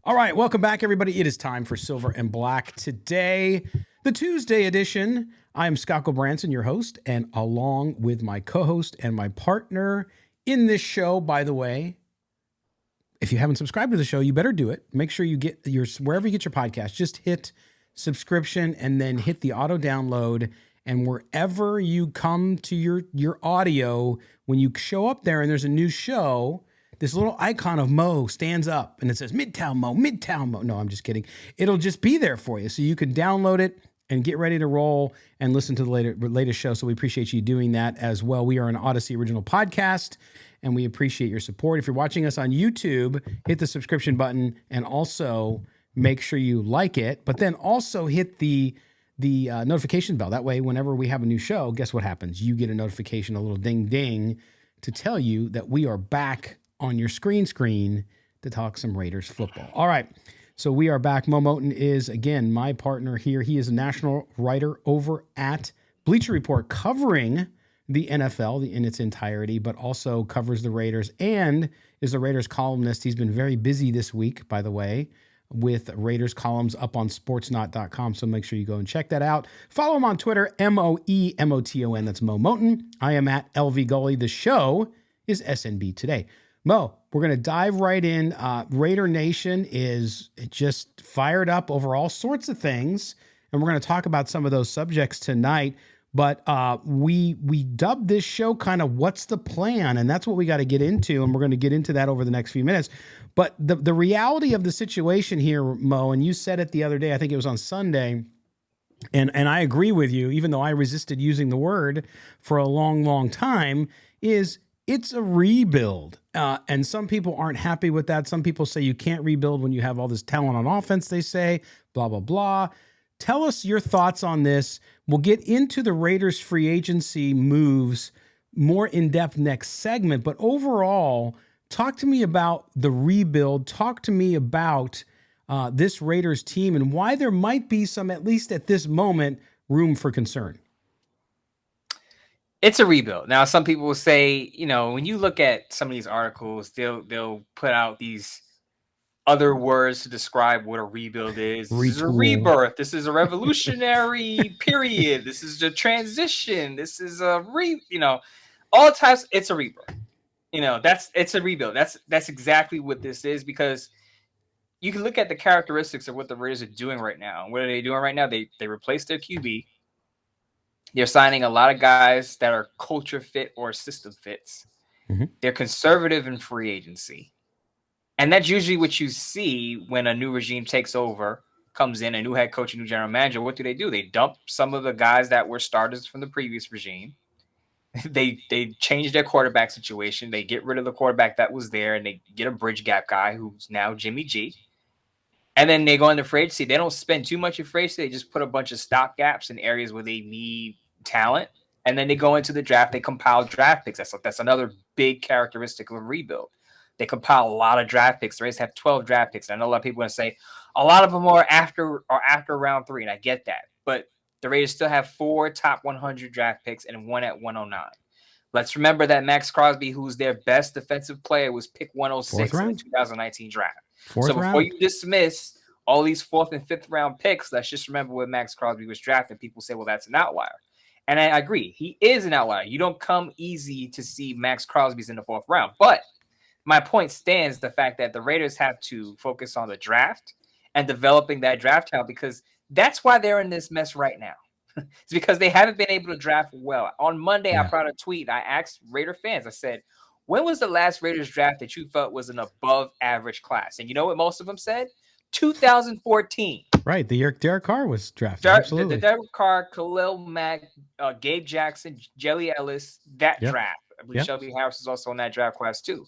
All right, welcome back, everybody. It is time for Silver and Black today, the Tuesday edition. I am Scott Gulbransen, your host, and along with my co-host and my partner in this show, by the way, if you haven't subscribed to the show, you better do it. Make sure you get wherever you get your podcast, just hit subscription and then hit the auto download. And wherever you come to your audio, when you show up there and there's a new show, this little icon of Mo stands up and it says Midtown Mo, Midtown Mo. No, I'm just kidding. It'll just be there for you. So you can download it and get ready to roll and listen to the latest show. So we appreciate you doing that as well. We are an Odyssey original podcast and we appreciate your support. If you're watching us on YouTube, hit the subscription button and also make sure you like it, but then also hit the notification bell. That way, whenever we have a new show, guess what happens? You get a notification, a little ding ding to tell you that we are back on your screen to talk some Raiders football. All right, so we are back. Moton is, again, my partner here. He is a national writer over at Bleacher Report covering the NFL in its entirety, but also covers the Raiders and is a Raiders columnist. He's been very busy this week, by the way, with Raiders columns up on sportsnot.com. So make sure you go and check that out. Follow him on Twitter, MOEMOTON. That's Mo Moton. I am at LV Gully. The show is SNB Today. Mo, we're going to dive right in. Raider Nation is just fired up over all sorts of things, and we're going to talk about some of those subjects tonight. But we dubbed this show kind of What's the Plan? And that's what we got to get into, and we're going to get into that over the next few minutes. But the reality of the situation here, Mo, and you said it the other day, I think it was on Sunday, and I agree with you, even though I resisted using the word for a long, long time, is it's a rebuild. And some people aren't happy with that. Some people say you can't rebuild when you have all this talent on offense, they say, blah, blah, blah. Tell us your thoughts on this. We'll get into the Raiders free agency moves more in depth next segment. But overall, talk to me about the rebuild. Talk to me about this Raiders team and why there might be some, at least at this moment, room for concern. It's a rebuild. Now, some people will say, when you look at some of these articles, they'll put out these other words to describe what a rebuild is. This is a rebirth. This is a revolutionary period. This is a transition. This is a all types. It's a rebirth. It's a rebuild. That's exactly what this is, because you can look at the characteristics of what the Raiders are doing right now. What are they doing right now? They replaced their QB. They're signing a lot of guys that are culture fit or system fits. Mm-hmm. They're conservative in free agency. And that's usually what you see when a new regime takes over, comes in, a new head coach, a new general manager. What do? They dump some of the guys that were starters from the previous regime. They change their quarterback situation. They get rid of the quarterback that was there, and they get a bridge gap guy who's now Jimmy G. And then they go into free agency. They don't spend too much in free agency. They just put a bunch of stop gaps in areas where they need talent. And then they go into the draft. They compile draft picks. That's another big characteristic of a rebuild. They compile a lot of draft picks. The Raiders have 12 draft picks. I know a lot of people want to say a lot of them are after round 3, and I get that. But the Raiders still have 4 top 100 draft picks and 1 at 109. Let's remember that Max Crosby, who's their best defensive player, was picked 106 in the 2019 draft. Before you dismiss all these 4th and 5th round picks, let's just remember where Max Crosby was drafted. People say, well, that's an outlier. And I agree. He is an outlier. You don't come easy to see Max Crosby's in the 4th round. But my point stands the fact that the Raiders have to focus on the draft and developing that draft talent, because that's why they're in this mess right now. It's because they haven't been able to draft well. On Monday, I put out a tweet. I asked Raider fans, I said, when was the last Raiders draft that you felt was an above average class? And you know what most of them said? 2014. Right. The year Derek Carr was drafted. Absolutely. The Derek Carr, Khalil Mack, Gabe Jackson, Jelly Ellis, that draft. I believe Shelby Harris is also in that draft class too.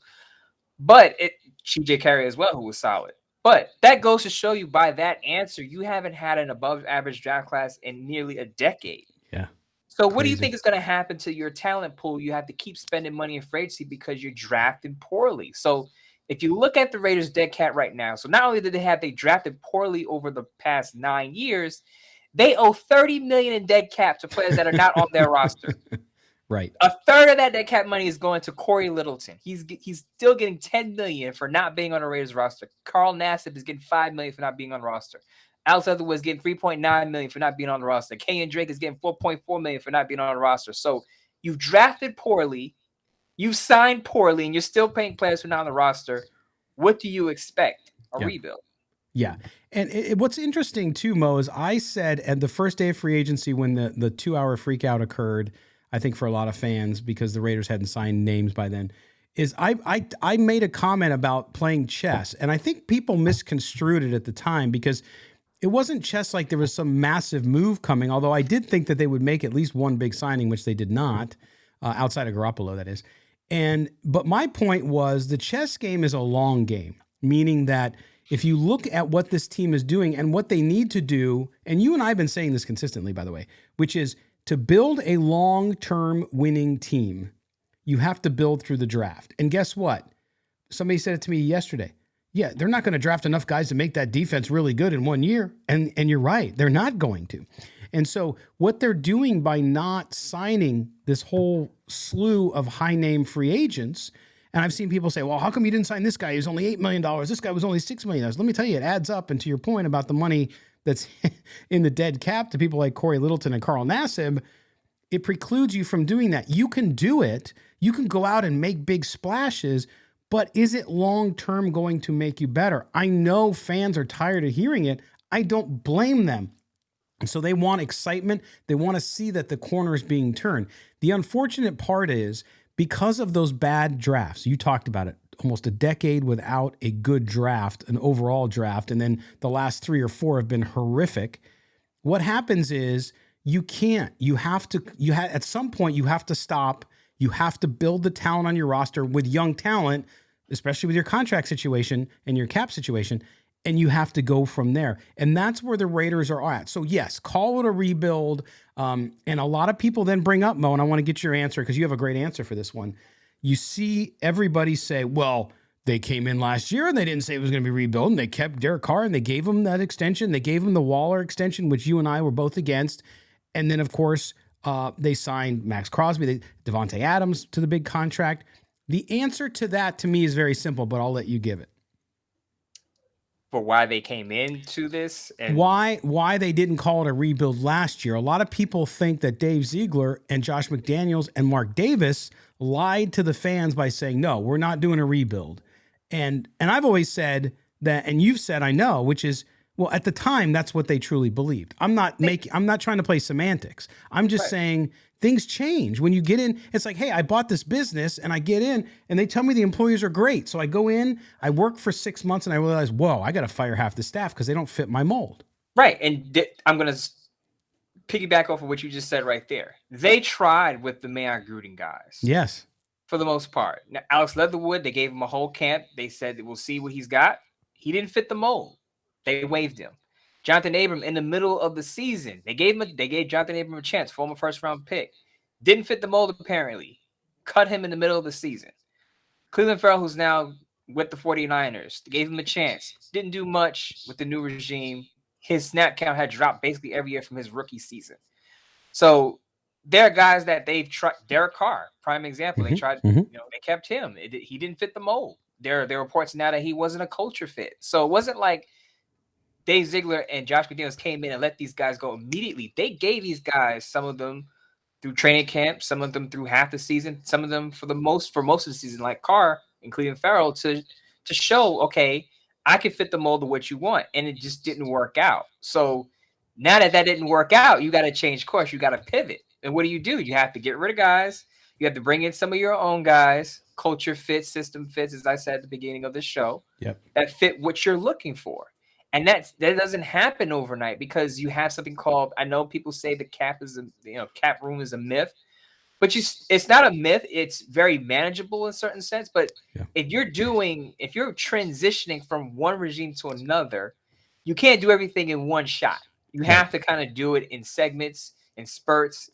But CJ Carey as well, who was solid. But that goes to show you, by that answer, you haven't had an above average draft class in nearly a decade. Yeah. So what do you think is going to happen to your talent pool? You have to keep spending money in free agency because you're drafted poorly. So if you look at the Raiders dead cat right now, so not only did they drafted poorly over the past 9 years, they owe $30 million in dead cap to players that are not on their roster. Right. A third of that dead cap money is going to Corey Littleton. He's still getting $10 million for not being on the Raiders roster. Carl Nassib is getting $5 million for not being on the roster. Alex Leatherwood is getting $3.9 million for not being on the roster. Kenyon Drake is getting $4.4 million for not being on the roster. So you've drafted poorly, you've signed poorly, and you're still paying players who are not on the roster. What do you expect? A rebuild. Yeah. And what's interesting too, Mo, is I said at the first day of free agency when the 2-hour freak out occurred, I think for a lot of fans because the Raiders hadn't signed names by then, is I made a comment about playing chess. And I think people misconstrued it at the time because it wasn't chess like there was some massive move coming, although I did think that they would make at least one big signing, which they did not, outside of Garoppolo, that is. But my point was the chess game is a long game, meaning that if you look at what this team is doing and what they need to do, and you and I have been saying this consistently, by the way, which is to build a long-term winning team, you have to build through the draft. And guess what? Somebody said it to me yesterday. Yeah, they're not going to draft enough guys to make that defense really good in 1 year. And you're right. They're not going to. And so what they're doing by not signing this whole slew of high-name free agents, and I've seen people say, well, how come you didn't sign this guy? He was only $8 million. This guy was only $6 million. Let me tell you, it adds up. And to your point about the money that's in the dead cap to people like Corey Littleton and Carl Nassib, it precludes you from doing that. You can do it. You can go out and make big splashes, but is it long-term going to make you better? I know fans are tired of hearing it. I don't blame them. And so they want excitement. They want to see that the corner is being turned. The unfortunate part is because of those bad drafts, you talked about it, almost a decade without a good draft, an overall draft, and then the last 3 or 4 have been horrific. What happens is at some point you have to stop. You have to build the talent on your roster with young talent, especially with your contract situation and your cap situation, and you have to go from there. And that's where the Raiders are at. So yes, call it a rebuild. And a lot of people then bring up, Mo, and I want to get your answer because you have a great answer for this one. You see everybody say, well, they came in last year and they didn't say it was going to be rebuilt, and they kept Derek Carr and they gave him that extension. They gave him the Waller extension, which you and I were both against. And then, of course, they signed Max Crosby, Devontae Adams to the big contract. The answer to that, to me, is very simple, but I'll let you give it. For why they came into this? And why they didn't call it a rebuild last year. A lot of people think that Dave Ziegler and Josh McDaniels and Mark Davis lied to the fans by saying, no, we're not doing a rebuild. And I've always said that, and you've said, I know, which is, well, at the time, that's what they truly believed. I'm not trying to play semantics. I'm just saying things change. When you get in, it's like, hey, I bought this business and I get in and they tell me the employees are great. So I go in, I work for 6 months and I realize, whoa, I got to fire half the staff because they don't fit my mold. Right. And I'm going to piggyback off of what you just said right there. They tried with the Mayor Gruden guys. Yes. For the most part. Now, Alex Leatherwood, they gave him a whole camp. They said we'll see what he's got. He didn't fit the mold. They waived him. Jonathan Abram in the middle of the season. They gave Jonathan Abram a chance, former first-round pick. Didn't fit the mold, apparently. Cut him in the middle of the season. Cleveland Farrell, who's now with the 49ers, gave him a chance. Didn't do much with the new regime. His snap count had dropped basically every year from his rookie season. So there are guys that they've tried. Derek Carr, prime example. They tried, they kept him. He didn't fit the mold. There are reports now that he wasn't a culture fit. So it wasn't like Dave Ziegler and Josh McDaniels came in and let these guys go immediately. They gave these guys, some of them through training camp, some of them through half the season, some of them for most of the season, like Carr and Cleveland Farrell, to show, okay, I can fit the mold of what you want. And it just didn't work out. So now that didn't work out, you got to change course. You got to pivot. And what do? You have to get rid of guys. You have to bring in some of your own guys. Culture fits, system fits, as I said at the beginning of the show, that fit what you're looking for. And that doesn't happen overnight because you have something called, I know people say the cap room is a myth, but it's not a myth. It's very manageable in a certain sense. But if you're transitioning from one regime to another, you can't do everything in one shot. You have to kind of do it in segments, in spurts,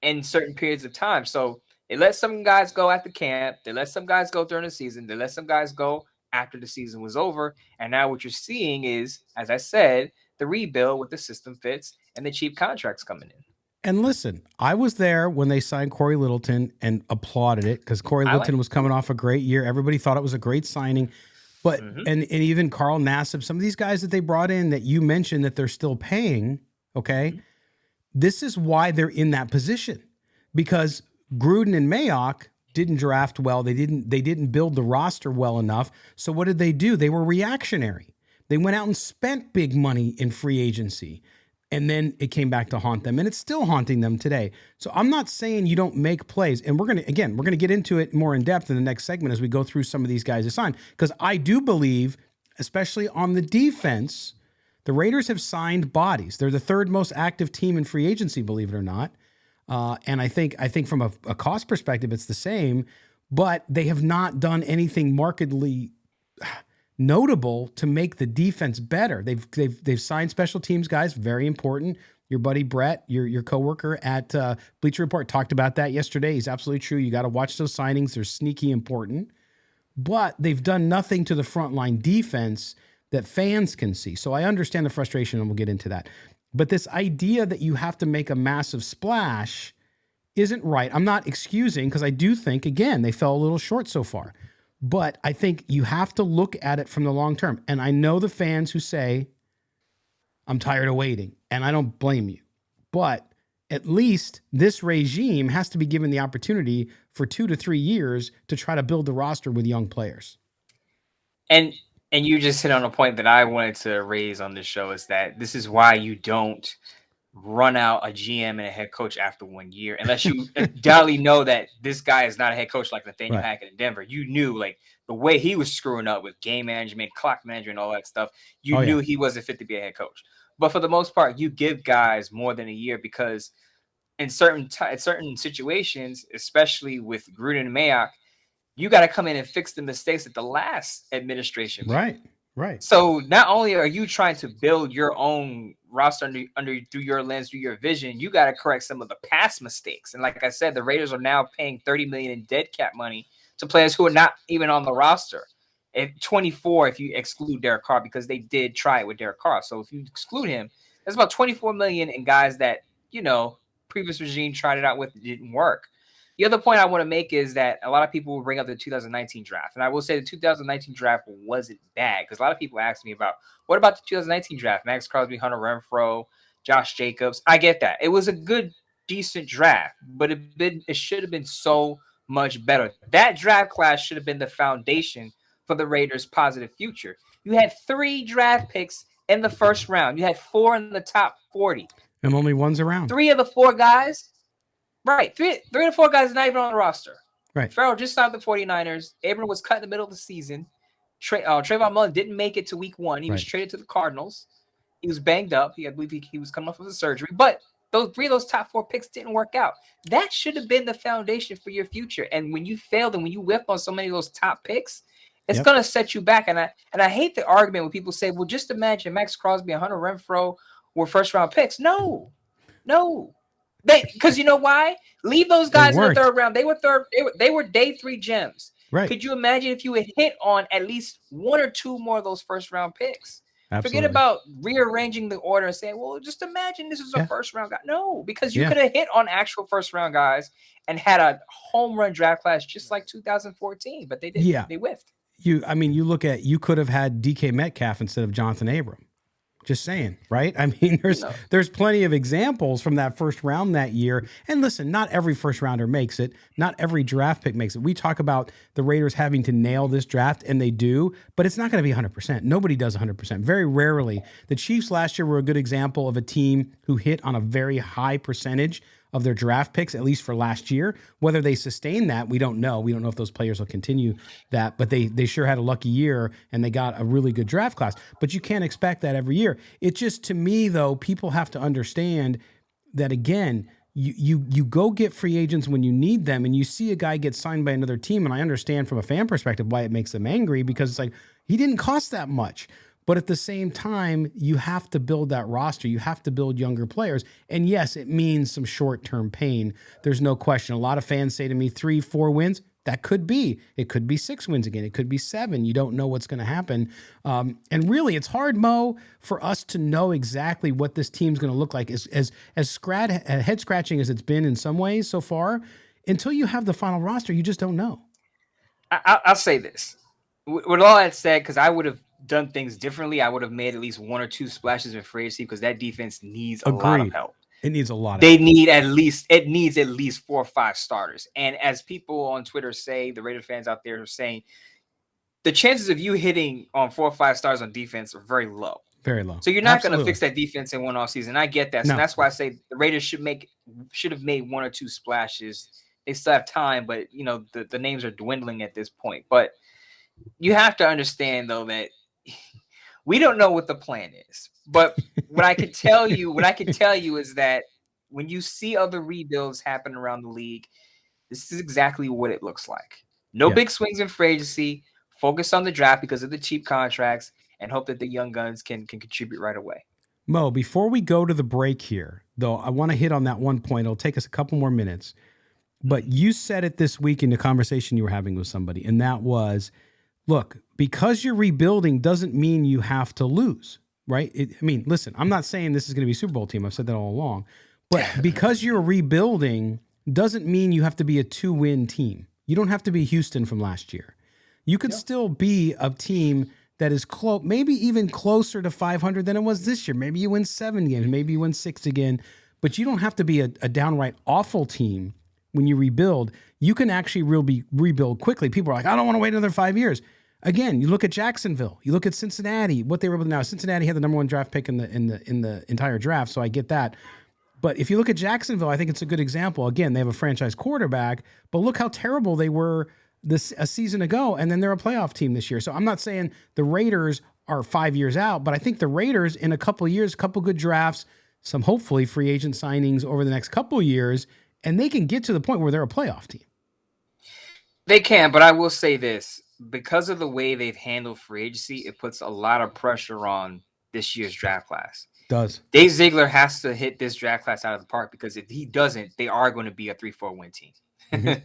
in certain periods of time. So they let some guys go at the camp. They let some guys go during the season. They let some guys go after the season was over. And now what you're seeing is, as I said, the rebuild with the system fits and the cheap contracts coming in. And listen, I was there when they signed Corey Littleton and applauded it because Corey Littleton was coming off a great year. Everybody thought it was a great signing. But and even Carl Nassib, some of these guys that they brought in that you mentioned that they're still paying, okay? This is why they're in that position. Because Gruden and Mayock didn't draft well. They didn't build the roster well enough. So what did they do? They were reactionary. They went out and spent big money in free agency. And then it came back to haunt them, and it's still haunting them today. So I'm not saying you don't make plays, and we're going to get into it more in depth in the next segment as we go through some of these guys assigned, because I do believe, especially on the defense, the Raiders have signed bodies. They're the third most active team in free agency, believe it or not. And I think from a cost perspective, it's the same, but they have not done anything markedly notable to make the defense better. They've signed special teams guys, very important. Your buddy Brett, your coworker at Bleacher Report, talked about that yesterday. He's absolutely true. You got to watch those signings. They're sneaky important. But they've done nothing to the frontline defense that fans can see. So I understand the frustration, and we'll get into that. But this idea that you have to make a massive splash isn't right. I'm not excusing, because I do think, again, they fell a little short so far. But I think you have to look at it from the long term. And I know the fans who say, I'm tired of waiting, and I don't blame you. But at least this regime has to be given the opportunity for 2 to 3 years to try to build the roster with young players. And you just hit on a point that I wanted to raise on this show, is that this is why you don't run out a GM and a head coach after 1 year, unless you undoubtedly know that this guy is not a head coach like Nathaniel Hackett in Denver. You knew, like, the way he was screwing up with game management, clock management, all that stuff, you knew he wasn't fit to be a head coach. But for the most part, you give guys more than a year, because in certain situations, especially with Gruden and Mayock, you got to come in and fix the mistakes that the last administration made. Right. So not only are you trying to build your own roster through your lens, through your vision, you got to correct some of the past mistakes. And like I said, the Raiders are now paying $30 million in dead cap money to players who are not even on the roster. At 24, if you exclude Derek Carr, because they did try it with Derek Carr. So if you exclude him, that's about $24 million in guys that, previous regime tried it out with, it didn't work. The other point I want to make is that a lot of people will bring up the 2019 draft. And I will say the 2019 draft wasn't bad, because a lot of people ask me about, what about the 2019 draft? Max Crosby, Hunter Renfrow, Josh Jacobs. I get that. It was a good, decent draft, but it should have been so much better. That draft class should have been the foundation for the Raiders' positive future. You had 3 draft picks in the first round. You had 4 in the top 40. And only one's around. 3 of the 4 guys... Right. Three of the 4 guys are not even on the roster. Right. Farrell just signed the 49ers. Abram was cut in the middle of the season. Trayvon Mullen didn't make it to week 1. He was traded to the Cardinals. He was banged up. I believe he was coming off of a surgery. But those 3 of those top 4 picks didn't work out. That should have been the foundation for your future. And when you failed and when you whiffed on so many of those top picks, it's going to set you back. And I hate the argument when people say, well, just imagine Max Crosby and Hunter Renfrow were first-round picks. No. Because you know why? Leave those guys in the 3rd round. They were day 3 gems. Right. Could you imagine if you had hit on at least 1 or 2 more of those first-round picks? Absolutely. Forget about rearranging the order and saying, well, just imagine this is a first-round guy. No, because you could have hit on actual first-round guys and had a home run draft class just like 2014, but they didn't. Yeah. They whiffed. You could have had DK Metcalf instead of Jonathan Abram. Just saying, right? I mean, there's plenty of examples from that first round that year. And listen, not every first rounder makes it. Not every draft pick makes it. We talk about the Raiders having to nail this draft, and they do, but it's not going to be 100%. Nobody does 100%. Very rarely. The Chiefs last year were a good example of a team who hit on a very high percentage of their draft picks, at least for last year. Whether they sustain that, we don't know. We don't know if those players will continue that, but they sure had a lucky year, and they got a really good draft class. But you can't expect that every year. It just, to me, though, people have to understand that, again, you go get free agents when you need them, and you see a guy get signed by another team, and I understand from a fan perspective why it makes them angry, because it's like, he didn't cost that much. But at the same time, you have to build that roster. You have to build younger players. And yes, it means some short-term pain. There's no question. A lot of fans say to me, 3-4 wins, That could be. It could be 6 wins again. It could be 7. You don't know what's going to happen. And really, it's hard, Mo, for us to know exactly what this team's going to look like, as head scratching as it's been in some ways so far. Until you have the final roster, you just don't know. I'll say this. With all that said, because I would have done things differently, I would have made at least 1 or 2 splashes in free agency because that defense needs a lot of help. It needs a lot. It needs at least 4 or 5 starters. And as people on Twitter say, the Raider fans out there are saying, the chances of you hitting on 4 or 5 stars on defense are very low. Very low. So you're not going to fix that defense in one off season. I get that. So that's why I say the Raiders should have made 1 or 2 splashes. They still have time, but the names are dwindling at this point. But you have to understand though that we don't know what the plan is. But what I can tell you is that when you see other rebuilds happen around the league, this is exactly what it looks like. No big swings in free agency. Focus on the draft because of the cheap contracts, and hope that the young guns can contribute right away. Mo, before we go to the break here, though, I want to hit on that one point. It'll take us a couple more minutes. But you said it this week in the conversation you were having with somebody, and that was, look, because you're rebuilding doesn't mean you have to lose, right? Listen, I'm not saying this is going to be a Super Bowl team. I've said that all along. But because you're rebuilding doesn't mean you have to be a 2-win team. You don't have to be Houston from last year. You could still be a team that is close, maybe even closer to 500 than it was this year. Maybe you win 7 games, maybe you win 6 again, but you don't have to be a downright awful team when you rebuild. You can actually really rebuild quickly. People are like, I don't want to wait another 5 years. Again, you look at Jacksonville, you look at Cincinnati, what they were able to now. Cincinnati had the number 1 draft pick in the entire draft, so I get that. But if you look at Jacksonville, I think it's a good example. Again, they have a franchise quarterback, but look how terrible they were a season ago, and then they're a playoff team this year. So I'm not saying the Raiders are 5 years out, but I think the Raiders in a couple of years, couple good drafts, some hopefully free agent signings over the next couple of years, and they can get to the point where they're a playoff team. They can, but I will say this. Because of the way they've handled free agency, it puts a lot of pressure on this year's draft class. Does. Dave Ziegler has to hit this draft class out of the park, because if he doesn't, they are going to be a 3-4 win team. Mm-hmm.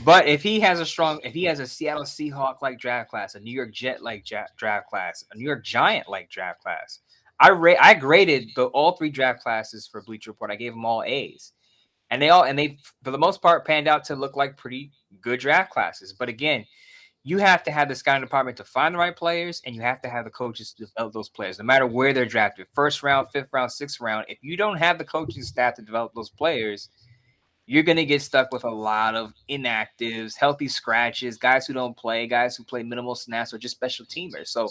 But if he has a Seattle Seahawk like draft class, a New York Jet like draft class, a New York Giant like draft class, I graded all 3 draft classes for Bleacher Report. I gave them all A's, and they for the most part panned out to look like pretty good draft classes. But again, you have to have the scouting department to find the right players, and you have to have the coaches to develop those players, no matter where they're drafted, 1st round, 5th round, 6th round. If you don't have the coaching staff to develop those players, you're going to get stuck with a lot of inactives, healthy scratches, guys who don't play, guys who play minimal snaps, or just special teamers. So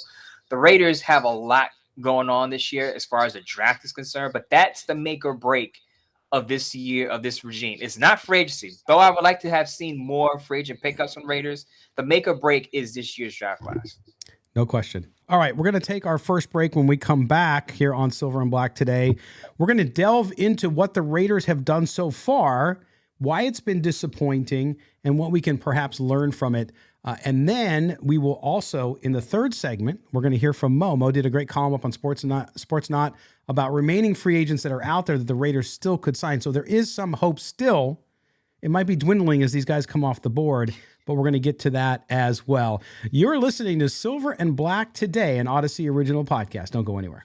the Raiders have a lot going on this year as far as the draft is concerned, but that's the make or break of this year, of this regime. It's not free agency, though I would like to have seen more free agent pickups from Raiders. The make or break is this year's draft class. No question. All right, we're going to take our first break. When we come back here on Silver and Black today, we're going to delve into what the Raiders have done so far, why it's been disappointing, and what we can perhaps learn from it. And then we will also, in the third segment, we're going to hear from Mo. Mo did a great column up on Sports Not about remaining free agents that are out there that the Raiders still could sign. So there is some hope still. It might be dwindling as these guys come off the board, but we're going to get to that as well. You're listening to Silver and Black today, an Odyssey original podcast. Don't go anywhere.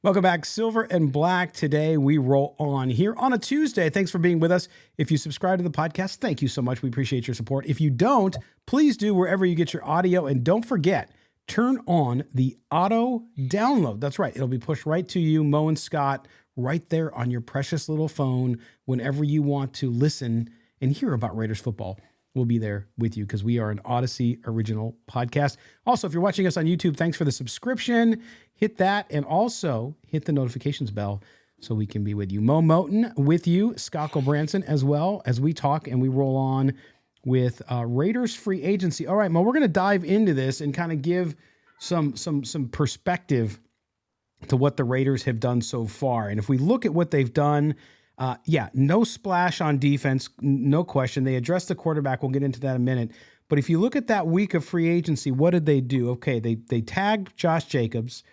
Welcome back, Silver and Black. Today we roll on here on a Tuesday. Thanks for being with us. If you subscribe to the podcast, thank you so much. We appreciate your support. If you don't, please do wherever you get your audio. And don't forget, turn on the auto download. That's right. It'll be pushed right to you, Mo and Scott, right there on your precious little phone whenever you want to listen and hear about Raiders football. We'll be there with you because we are an Odyssey original podcast. Also, if you're watching us on YouTube, thanks for the subscription. Hit that and also hit the notifications bell so we can be with you. Moton with you, Scott Gulbransen, as well as we talk and we roll on with Raiders free agency. All right, Mo, we're going to dive into this and kind of give some perspective to what the Raiders have done so far. And if we look at what they've done, no splash on defense, no question. They addressed the quarterback. We'll get into that in a minute. But if you look at that week of free agency, what did they do? Okay, they tagged Josh Jacobs.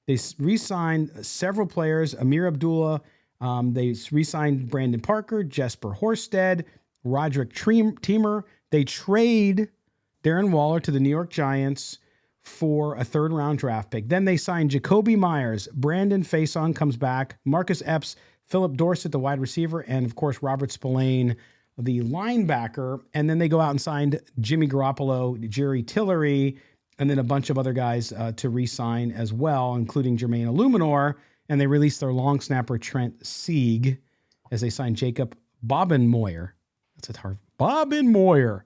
They re-signed several players, Amir Abdullah. They re-signed Brandon Parker, Jesper Horsted, Roderick Teamer. They trade Darren Waller to the New York Giants for a third-round draft pick. Then they sign Jacoby Myers. Brandon Faison comes back. Marcus Epps, Philip Dorsett, the wide receiver, and, of course, Robert Spillane, the linebacker. And then they go out and signed Jimmy Garoppolo, Jerry Tillery, and then a bunch of other guys to re-sign as well, including Jermaine Illuminor. And they released their long snapper, Trent Sieg, as they signed Jacob Bobenmoyer. That's a hard Bobenmoyer.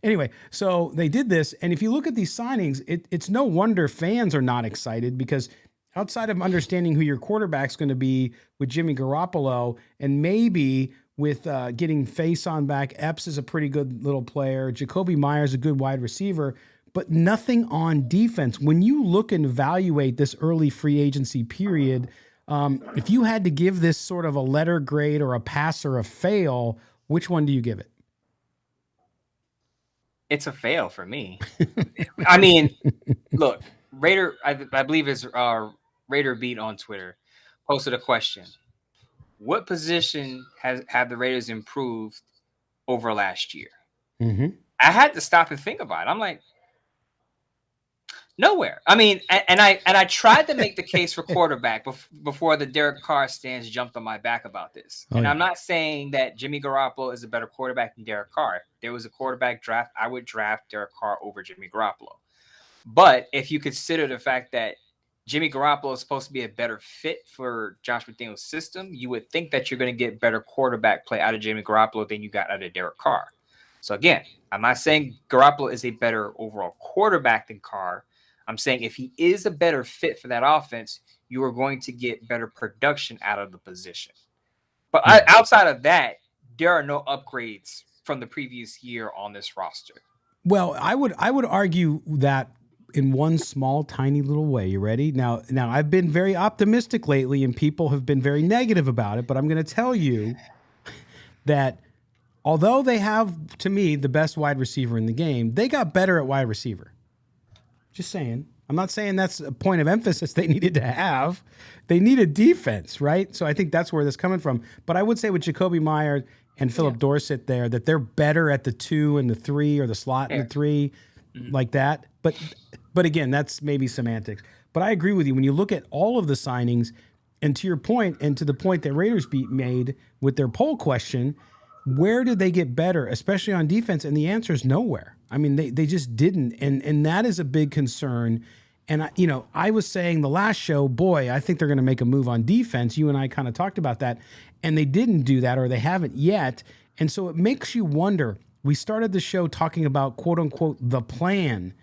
Anyway, so they did this, and if you look at these signings, it's no wonder fans are not excited, because outside of understanding who your quarterback's going to be with Jimmy Garoppolo, and maybe with getting Faison back, Epps is a pretty good little player, Jacoby Myers a good wide receiver, but nothing on defense. When you look and evaluate this early free agency period, if you had to give this sort of a letter grade or a pass or a fail, which one do you give it? It's a fail for me. I mean, look, Raider, I believe it's Raider Beat on Twitter, posted a question. What position have the Raiders improved over last year? Mm-hmm. I had to stop and think about it. I'm like, nowhere. I mean, and I tried to make the case for quarterback before the Derek Carr stands jumped on my back about this. And I'm not saying that Jimmy Garoppolo is a better quarterback than Derek Carr. If there was a quarterback draft, I would draft Derek Carr over Jimmy Garoppolo. But if you consider the fact that Jimmy Garoppolo is supposed to be a better fit for Josh McDaniels' system, you would think that you're going to get better quarterback play out of Jimmy Garoppolo than you got out of Derek Carr. So again, I'm not saying Garoppolo is a better overall quarterback than Carr. I'm saying if he is a better fit for that offense, you are going to get better production out of the position. But outside of that, there are no upgrades from the previous year on this roster. Well, I would argue that in one small, tiny little way. You ready? Now I've been very optimistic lately, and people have been very negative about it. But I'm going to tell you that although they have, to me, the best wide receiver in the game, they got better at wide receiver. Just saying. I'm not saying that's a point of emphasis they needed to have. They needed defense, right? So I think that's where this is coming from. But I would say with Jacoby Myers and Philip Dorsett there, that they're better at the 2 and the 3, or the slot and the 3, like that. But again, that's maybe semantics. But I agree with you. When you look at all of the signings, and to your point, and to the point that Raiders Beat made with their poll question, where did they get better, especially on defense? And the answer is nowhere. I mean, they just didn't. And that is a big concern. And, I was saying the last show, boy, I think they're going to make a move on defense. You and I kind of talked about that. And they didn't do that, or they haven't yet. And so it makes you wonder. We started the show talking about, quote unquote, the plan.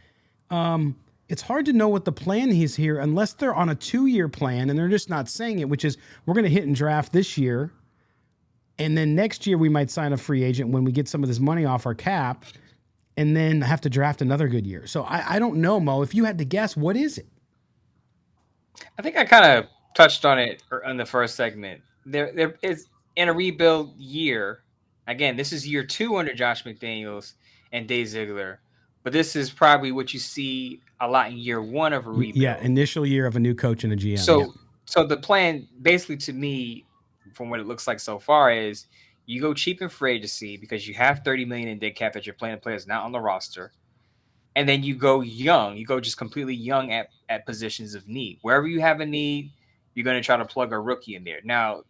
It's hard to know what the plan is here unless they're on a 2-year plan and they're just not saying it, which is we're going to hit and draft this year. And then next year we might sign a free agent when we get some of this money off our cap, and then have to draft another good year. So I don't know, Mo. If you had to guess, what is it? I think I kind of touched on it in the first segment. There is, in a rebuild year, again, this is year 2 under Josh McDaniels and Dave Ziegler, but this is probably what you see a lot in year 1 of a rebuild. Yeah, initial year of a new coach and a GM. So the plan, basically, to me, from what it looks like so far, is you go cheap in free agency because you have $30 million in dead cap that you're playing players not on the roster. And then you go young. You go just completely young at positions of need. Wherever you have a need, you're going to try to plug a rookie in there. Now,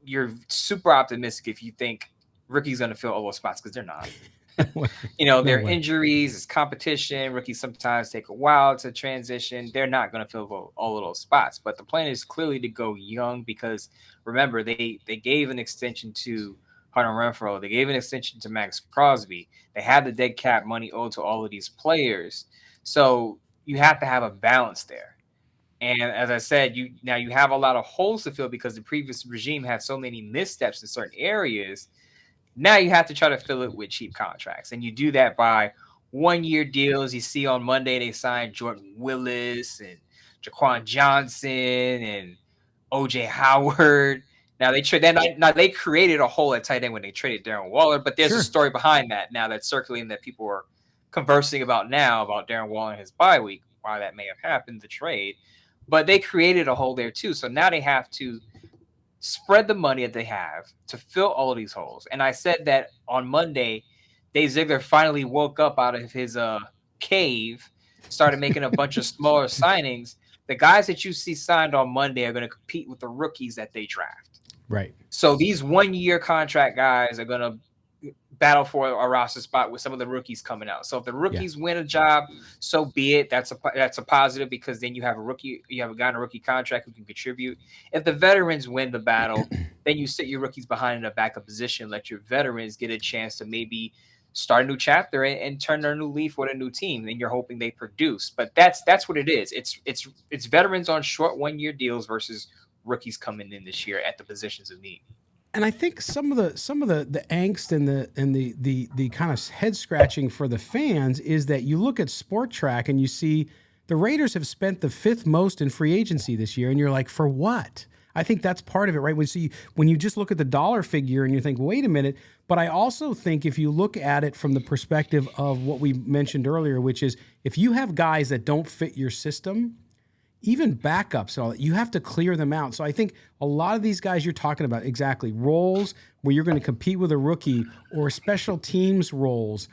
you're super optimistic if you think rookie's going to fill all those spots, because they're not. There are injuries, it's competition. Rookies sometimes take a while to transition. They're not going to fill all of those spots. But the plan is clearly to go young, because remember, they gave an extension to Hunter Renfrow. They gave an extension to Max Crosby. They had the dead cap money owed to all of these players. So you have to have a balance there. And as I said, you have a lot of holes to fill because the previous regime had so many missteps in certain areas. Now you have to try to fill it with cheap contracts. And you do that by 1-year deals. You see on Monday they signed Jordan Willis and Jaquan Johnson and O.J. Howard. Now they created a hole at tight end when they traded Darren Waller, but there's a story behind that now that's circulating that people are conversing about now, about Darren Waller and his bye week, why that may have happened, the trade. But they created a hole there too. So now they have to spread the money that they have to fill all of these holes. And I said that on Monday, Dave Ziegler finally woke up out of his cave, started making a bunch of smaller signings. The guys that you see signed on Monday are going to compete with the rookies that they draft. Right. So these 1-year contract guys are going to battle for a roster spot with some of the rookies coming out. So if the rookies win a job, so be it. That's a positive, because then you have a guy on a rookie contract who can contribute. If the veterans win the battle, then you sit your rookies behind in a backup position, let your veterans get a chance to maybe start a new chapter and turn their new leaf with a new team. And you're hoping they produce. But that's what it is. It's veterans on short 1-year deals versus rookies coming in this year at the positions of need. And I think some of the angst and the kind of head scratching for the fans is that you look at Sport Track and you see the Raiders have spent the 5th most in free agency this year, and you're like, for what? I think that's part of it, right? When you just look at the dollar figure and you think, wait a minute. But I also think if you look at it from the perspective of what we mentioned earlier, which is if you have guys that don't fit your system, even backups, all you have to clear them out. So I think a lot of these guys you're talking about, exactly, roles where you're going to compete with a rookie, or special teams roles,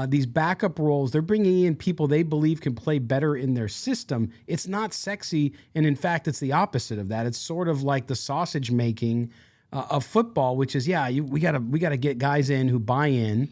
these backup roles, they're bringing in people they believe can play better in their system. It's not sexy, and in fact, it's the opposite of that. It's sort of like the sausage making of football, which is, we gotta get guys in who buy in,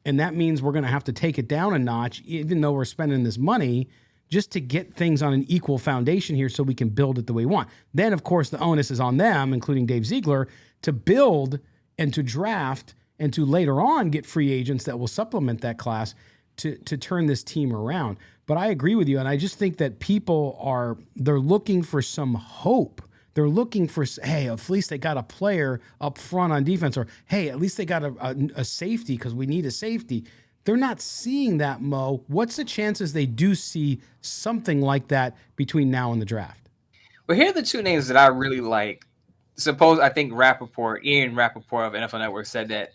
and that means we're going to have to take it down a notch, even though we're spending this money, just to get things on an equal foundation here so we can build it the way we want. Then, of course, the onus is on them, including Dave Ziegler, to build and to draft and to later on get free agents that will supplement that class to turn this team around. But I agree with you, and I just think that people they're looking for some hope. They're looking for, hey, at least they got a player up front on defense, or, hey, at least they got a safety because we need a safety. They're not seeing that, Mo. What's the chances they do see something like that between now and the draft? Well, here are the two names that I really like. I think Ian Rappaport of NFL Network said that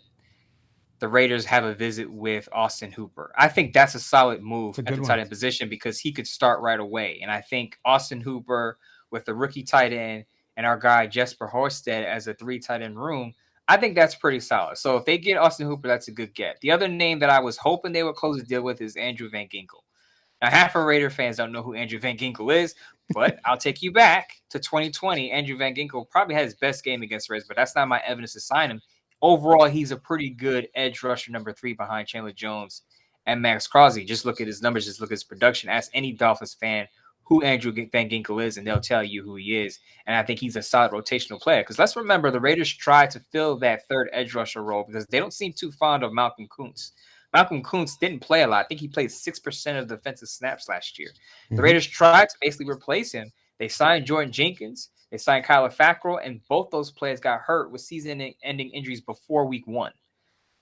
the Raiders have a visit with Austin Hooper. I think that's a solid move at the tight end position, because he could start right away. And I think Austin Hooper with the rookie tight end and our guy Jesper Horsted as a 3 tight end room, I think that's pretty solid. So if they get Austin Hooper, that's a good get. The other name that I was hoping they would close the deal with is Andrew Van Ginkel. Now, half of Raider fans don't know who Andrew Van Ginkel is, but I'll take you back to 2020. Andrew Van Ginkel probably had his best game against the Raiders, but that's not my evidence to sign him. Overall, he's a pretty good edge rusher, number 3 behind Chandler Jones and Max Crosby. Just look at his numbers, just look at his production. Ask any Dolphins fan who Andrew Van Ginkel is, and they'll tell you who he is. And I think he's a solid rotational player, because let's remember the Raiders tried to fill that 3rd edge rusher role because they don't seem too fond of Malcolm Kuntz. Malcolm Kuntz didn't play a lot. I think he played 6% of defensive snaps last year. The Raiders tried to basically replace him. They signed Jordan Jenkins. They signed Kyler Fackrell, and both those players got hurt with season-ending injuries before week 1.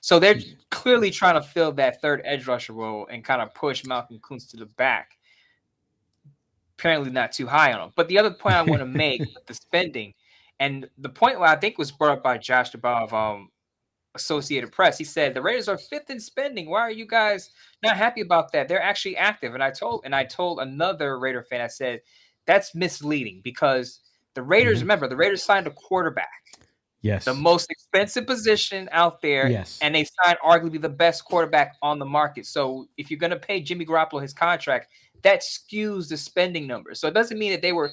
So they're clearly trying to fill that 3rd edge rusher role and kind of push Malcolm Kuntz to the back. Apparently not too high on him. But the other point I want to make with the spending, and the point where I think was brought up by Josh DeBow of Associated Press, he said the Raiders are 5th in spending. Why are you guys not happy about that? They're actually active. And I told another Raider fan, I said, that's misleading, because the Raiders, remember, the Raiders signed a quarterback. Yes. The most expensive position out there. Yes. And they signed arguably the best quarterback on the market. So if you're going to pay Jimmy Garoppolo his contract, that skews the spending numbers. So it doesn't mean that they were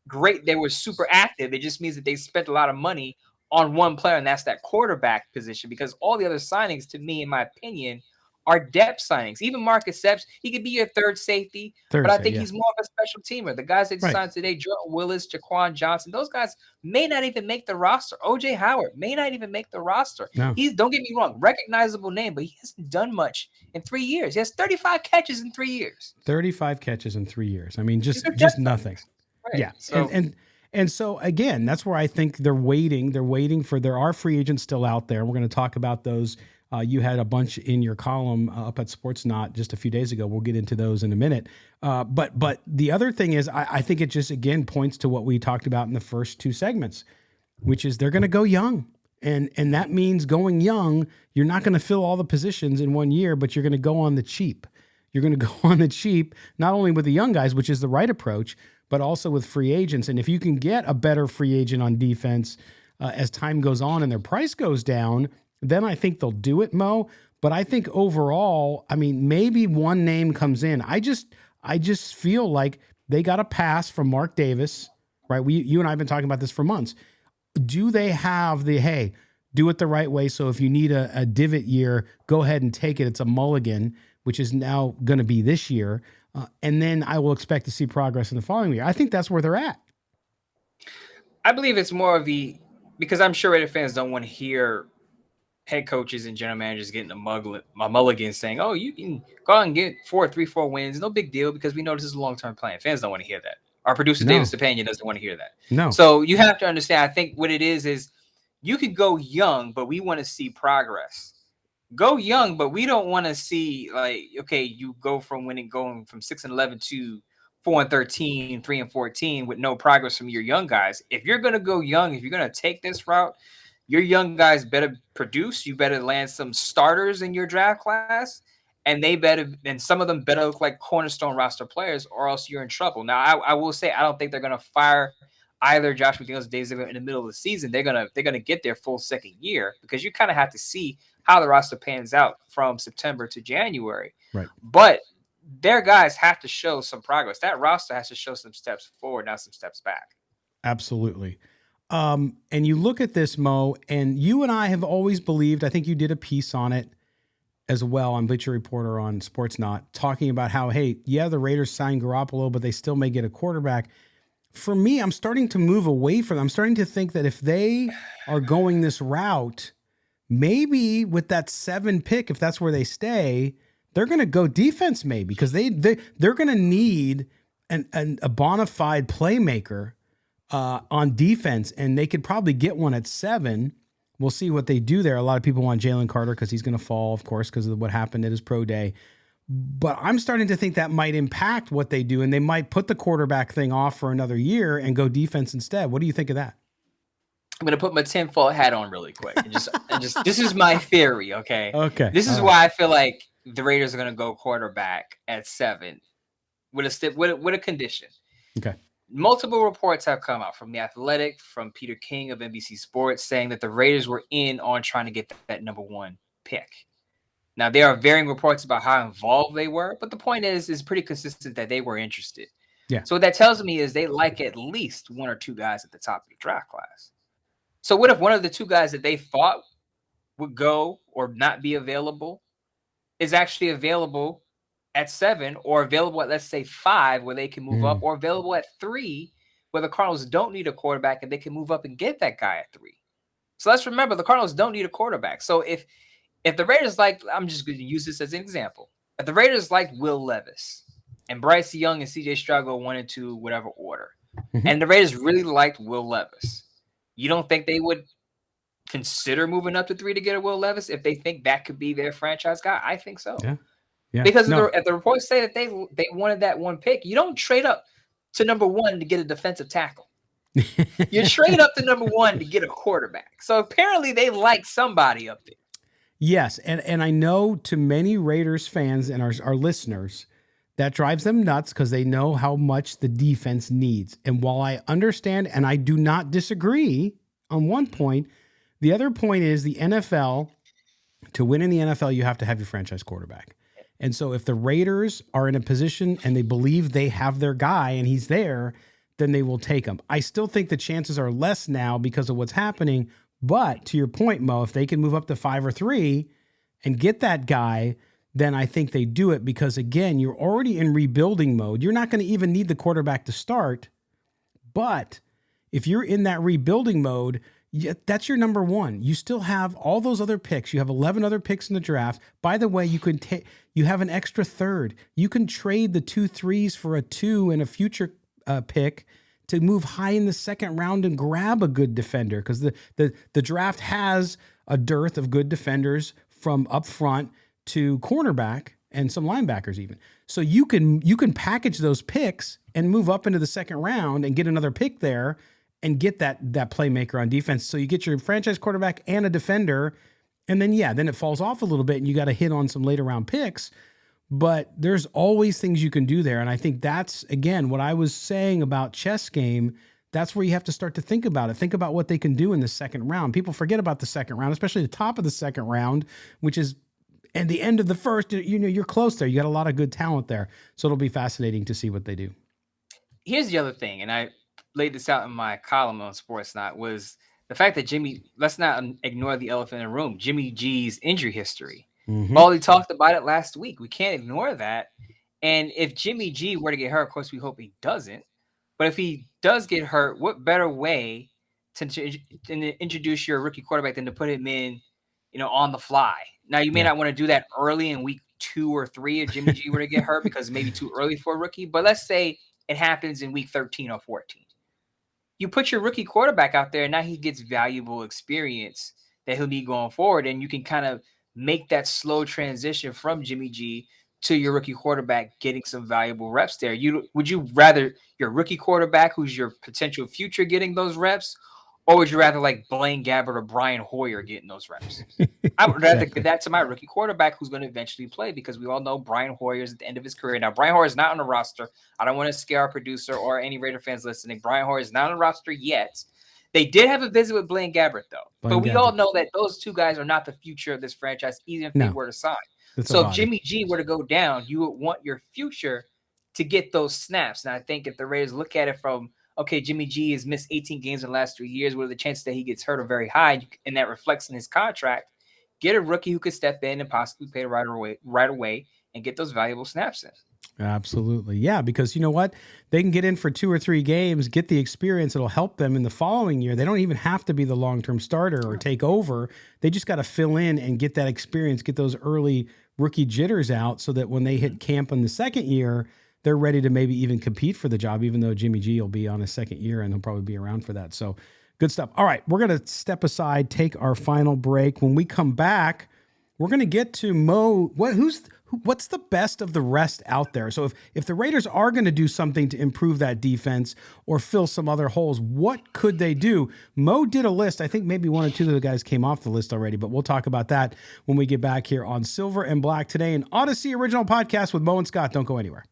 great. They were super active. It just means that they spent a lot of money on one player, and that's that quarterback position, because all the other signings, to me, in my opinion, are depth signings. Even Marcus Epps, he could be your 3rd safety, but I think he's more of a special teamer. The guys that signed today, Jordan Willis, Jaquan Johnson, those guys may not even make the roster. O.J. Howard may not even make the roster. No. Don't get me wrong, recognizable name, but he hasn't done much in 3 years. He has 35 catches in 3 years. 35 catches in 3 years. I mean, just nothing. Right. Yeah. So, and so, again, that's where I think they're waiting. There are free agents still out there. We're going to talk about those. You had a bunch in your column up at SportsNot just a few days ago. We'll get into those in a minute. But the other thing is, I think it just, again, points to what we talked about in the first 2 segments, which is they're going to go young. And that means going young, you're not going to fill all the positions in 1 year, but you're going to go on the cheap. You're going to go on the cheap, not only with the young guys, which is the right approach, but also with free agents. And if you can get a better free agent on defense as time goes on and their price goes down, then I think they'll do it, Mo. But I think overall, I mean, maybe one name comes in. I just feel like they got a pass from Mark Davis, right? You and I have been talking about this for months. Do they have the, hey, do it the right way? So if you need a divot year, go ahead and take it. It's a mulligan, which is now going to be this year. And then I will expect to see progress in the following year. I think that's where they're at. I believe it's more of because I'm sure Raider fans don't want to hear head coaches and general managers getting a mulligan saying, oh, you can go out and get 3-4 wins. No big deal, because we know this is a long-term plan. Fans don't want to hear that. Our producer, Davis Depania, doesn't want to hear that. No. So you have to understand, I think what it is you could go young, but we want to see progress. Go young, but we don't want to see, like, okay, you go from going from 6-11 to 4-13, 3-14 with no progress from your young guys. If you're going to go young, if you're going to take this route, your young guys better produce. You better land some starters in your draft class, and some of them better look like cornerstone roster players, or else you're in trouble. Now, I will say, I don't think they're going to fire either Josh McDaniels or Dave Ziegler in the middle of the season. They're gonna get their full second year, because you kind of have to see how the roster pans out from September to January. Right. But their guys have to show some progress. That roster has to show some steps forward, not some steps back. Absolutely. And you look at this, Mo, and you and I have always believed, I think you did a piece on it as well on Bleacher Reporter on Sportsnot, talking about how, hey, yeah, the Raiders signed Garoppolo, but they still may get a quarterback. For me, I'm starting to move away from them. I'm starting to think that if they are going this route, maybe with that 7 pick, if that's where they stay, they're going to go defense, maybe, because they're going to need a bona fide playmaker on defense, and they could probably get one at 7. We'll see what they do there. A lot of people want Jalen Carter because he's going to fall, of course, because of what happened at his pro day. But I'm starting to think that might impact what they do, and they might put the quarterback thing off for another year and go defense instead. What do you think of that? I'm going to put my tinfoil hat on really quick. And just this is my theory, okay? Okay. This is why I feel like the Raiders are going to go quarterback at 7 with a condition. Okay. Multiple reports have come out from The Athletic, from Peter King of NBC Sports, saying that the Raiders were in on trying to get that number 1 pick. Now, there are varying reports about how involved they were, but the point is pretty consistent that they were interested. Yeah. So what that tells me is they like at least 1 or 2 guys at the top of the draft class. So what if one of the 2 guys that they thought would go or not be available is actually available at 7, or available at, let's say, 5, where they can move up, or available at 3, where the Cardinals don't need a quarterback and they can move up and get that guy at 3. So let's remember, the Cardinals don't need a quarterback. So if the Raiders I'm just going to use this as an example. If the Raiders Will Levis and Bryce Young and CJ Stroud go 1 and 2, whatever order, and the Raiders really liked Will Levis, you don't think they would consider moving up to 3 to get a Will Levis if they think that could be their franchise guy? I think so. Yeah. Yeah. Because if the reports say that they wanted that 1 pick, you don't trade up to number 1 to get a defensive tackle. You trade up to number 1 to get a quarterback. So apparently they like somebody up there. Yes, and I know to many Raiders fans and our listeners, that drives them nuts because they know how much the defense needs. And while I understand, and I do not disagree on one point, the other point is the NFL, to win in the NFL, you have to have your franchise quarterback. And so if the Raiders are in a position and they believe they have their guy and he's there, then they will take him. I still think the chances are less now because of what's happening. But to your point, Mo, if they can move up to 5 or 3 and get that guy, then I think they do it because, again, you're already in rebuilding mode. You're not going to even need the quarterback to start. But if you're in that rebuilding mode, that's your number 1. You still have all those other picks. You have 11 other picks in the draft. By the way, you have an extra 3rd. You can trade the 2 3s for a 2 and a future pick to move high in the 2nd round and grab a good defender, because the draft has a dearth of good defenders from up front to cornerback and some linebackers even. So you can package those picks and move up into the 2nd round and get another pick there and get that playmaker on defense. So you get your franchise quarterback and a defender, and then it falls off a little bit and you got to hit on some later round picks. But there's always things you can do there. And I think that's, again, what I was saying about chess game. That's where you have to start to think about it. Think about what they can do in the 2nd round. People forget about the 2nd round, especially the top of the 2nd round, which is and the end of the first, you're close there. You got a lot of good talent there. So it'll be fascinating to see what they do. Here's the other thing, and I laid this out in my column on Sportsnot, was the fact that let's not ignore the elephant in the room, Jimmy G's injury history. Well, he talked about it last week. We can't ignore that. And if Jimmy G were to get hurt, of course, we hope he doesn't. But if he does get hurt, what better way to introduce your rookie quarterback than to put him in, on the fly? Now, you may not want to do that early in week 2 or 3 if Jimmy G were to get hurt because it may be too early for a rookie. But let's say it happens in week 13 or 14. You put your rookie quarterback out there, and now he gets valuable experience that he'll need going forward, and you can kind of make that slow transition from Jimmy G to your rookie quarterback getting some valuable reps there. Would you rather your rookie quarterback, who's your potential future, getting those reps, or would you rather like Blaine Gabbert or Brian Hoyer getting those reps? I would rather give that to my rookie quarterback who's going to eventually play, because we all know Brian Hoyer is at the end of his career. Now, Brian Hoyer is not on the roster. I don't want to scare our producer or any Raider fans listening. Brian Hoyer is not on the roster yet. They did have a visit with Blaine Gabbert, though. We all know that those two guys are not the future of this franchise, even if they were to sign. So if Jimmy G were to go down, you would want your future to get those snaps. And I think if the Raiders look at it from, okay, Jimmy G has missed 18 games in the last 3 years, what are the chances that he gets hurt are very high, and that reflects in his contract. Get a rookie who could step in and possibly pay right away and get those valuable snaps in. Absolutely. Yeah, because you know what? They can get in for 2 or 3 games, get the experience. It'll help them in the following year. They don't even have to be the long-term starter or take over. They just got to fill in and get that experience, get those early rookie jitters out so that when they hit camp in the second year, they're ready to maybe even compete for the job, even though Jimmy G will be on his second year and he'll probably be around for that. So good stuff. All right, we're going to step aside, take our final break. When we come back, we're going to get to Mo. What's the best of the rest out there? So if the Raiders are going to do something to improve that defense or fill some other holes, what could they do? Mo did a list. I think maybe 1 or 2 of the guys came off the list already, but we'll talk about that when we get back here on Silver and Black Today, an Odyssey original podcast with Mo and Scott. Don't go anywhere.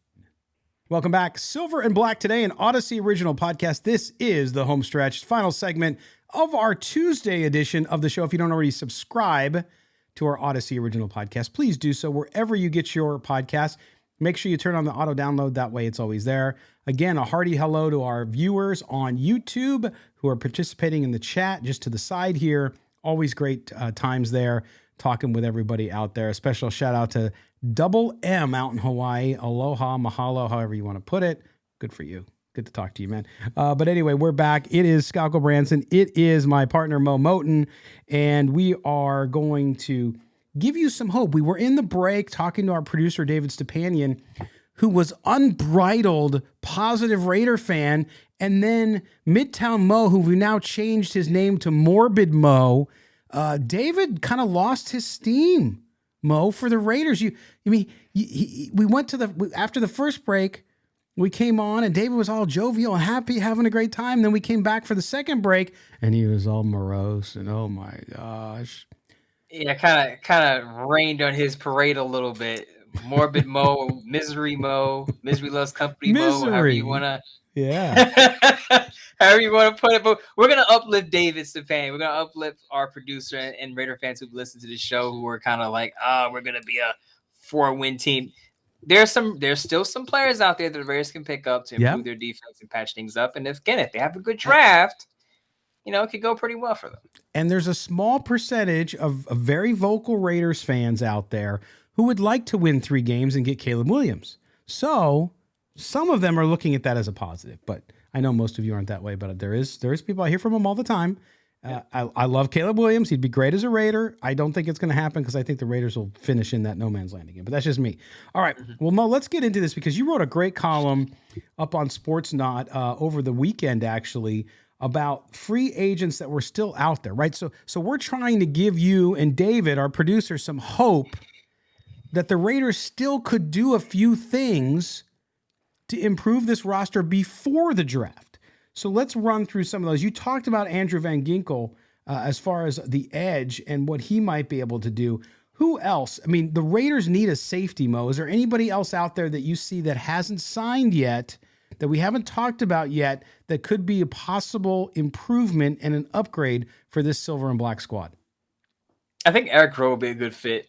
Welcome back. Silver and Black Today, an Odyssey original podcast. This is the home stretch, final segment of our Tuesday edition of the show. If you don't already subscribe to our Odyssey original podcast, please do so wherever you get your podcasts. Make sure you turn on the auto download. That way it's always there. Again, a hearty hello to our viewers on YouTube who are participating in the chat just to the side here. Always great times there talking with everybody out there. A special shout out to Double M out in Hawaii. Aloha, mahalo, however you want to put it. Good for you. Good to talk to you, man. But anyway, we're back. It is Scott Gulbransen. It is my partner, Mo Moton, and we are going to give you some hope. We were in the break talking to our producer, David Stepanian, who was unbridled positive Raider fan, and then Midtown Mo, who we now changed his name to Morbid Mo. David kind of lost his steam, Mo, for the Raiders. We went to after the first break. We came on and David was all jovial and happy, having a great time. Then we came back for the second break and he was all morose and oh my gosh. Yeah, kind of rained on his parade a little bit. Morbid Mo, Misery Loves Company Mo, however you want to. Yeah. However you want to put it. But we're going to uplift David Stepanian. We're going to uplift our producer and Raider fans who've listened to the show who are kind of like, we're going to be a 4-win team. There's still some players out there that the Raiders can pick up to improve their defense and patch things up. And if they have a good draft, it could go pretty well for them. And there's a small percentage of very vocal Raiders fans out there who would like to win 3 games and get Caleb Williams. So some of them are looking at that as a positive, but I know most of you aren't that way, but there is people, I hear from them all the time. I love Caleb Williams. He'd be great as a Raider. I don't think it's going to happen because I think the Raiders will finish in that no man's land again, but that's just me. All right. Well, Mo, let's get into this because you wrote a great column up on Sportsnot over the weekend, actually, about free agents that were still out there, right? So we're trying to give you and David, our producer, some hope that the Raiders still could do a few things to improve this roster before the draft. So let's run through some of those. You talked about Andrew Van Ginkel as far as the edge and what he might be able to do. Who else? I mean, the Raiders need a safety, Mo. Is there anybody else out there that you see that hasn't signed yet, that we haven't talked about yet, that could be a possible improvement and an upgrade for this silver and black squad? I think Eric Rowe would be a good fit.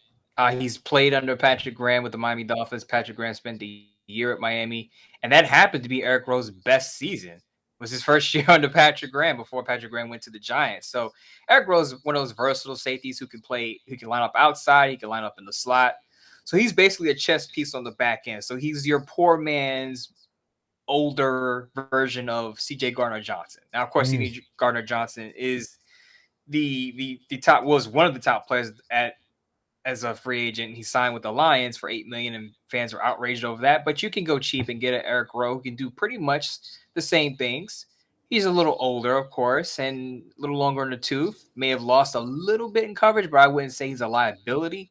He's played under Patrick Graham with the Miami Dolphins. Patrick Graham spent the year at Miami, and that happened to be Eric Rowe's best season. Was his first year under Patrick Graham before Patrick Graham went to the Giants. So Eric Rowe is one of those versatile safeties who can play, who can line up outside, he can line up in the slot. So he's basically a chess piece on the back end. So he's your poor man's older version of CJ Gardner Johnson. Now, of course, CJ Gardner Johnson is the top, was one of the top players at as a free agent. He signed with the Lions for $8 million, and fans were outraged over that. But you can go cheap and get an Eric Rowe who can do pretty much the same things. He's a little older, of course, and a little longer in the tooth. May have lost a little bit in coverage, but I wouldn't say he's a liability.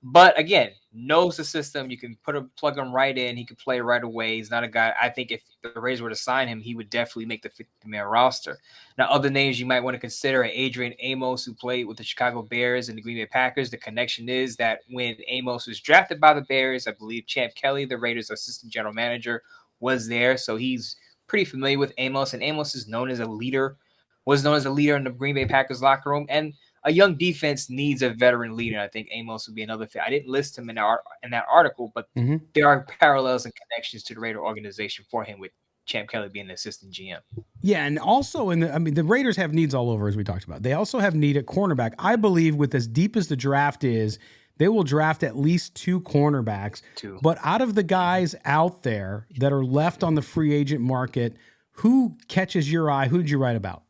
But again, knows the system. You can plug him right in. He can play right away. He's not a guy. I think if the Rays were to sign him, he would definitely make the 50-man roster. Now, other names you might want to consider are Adrian Amos, who played with the Chicago Bears and the Green Bay Packers. The connection is that when Amos was drafted by the Bears, I believe Champ Kelly, the Raiders' assistant general manager, was there. So he's pretty familiar with Amos, and Amos is known as a leader, was known as a leader in the Green Bay Packers locker room. And a young defense needs a veteran leader. I think Amos would be another fit. I didn't list him in that article, but there are parallels and connections to the Raider organization for him, with Champ Kelly being the assistant GM. Yeah, and also the Raiders have needs all over, as we talked about. They also have need at cornerback. I believe with as deep as the draft is, they will draft at least 2 cornerbacks. But out of the guys out there that are left on the free agent market, who catches your eye? Who did you write about?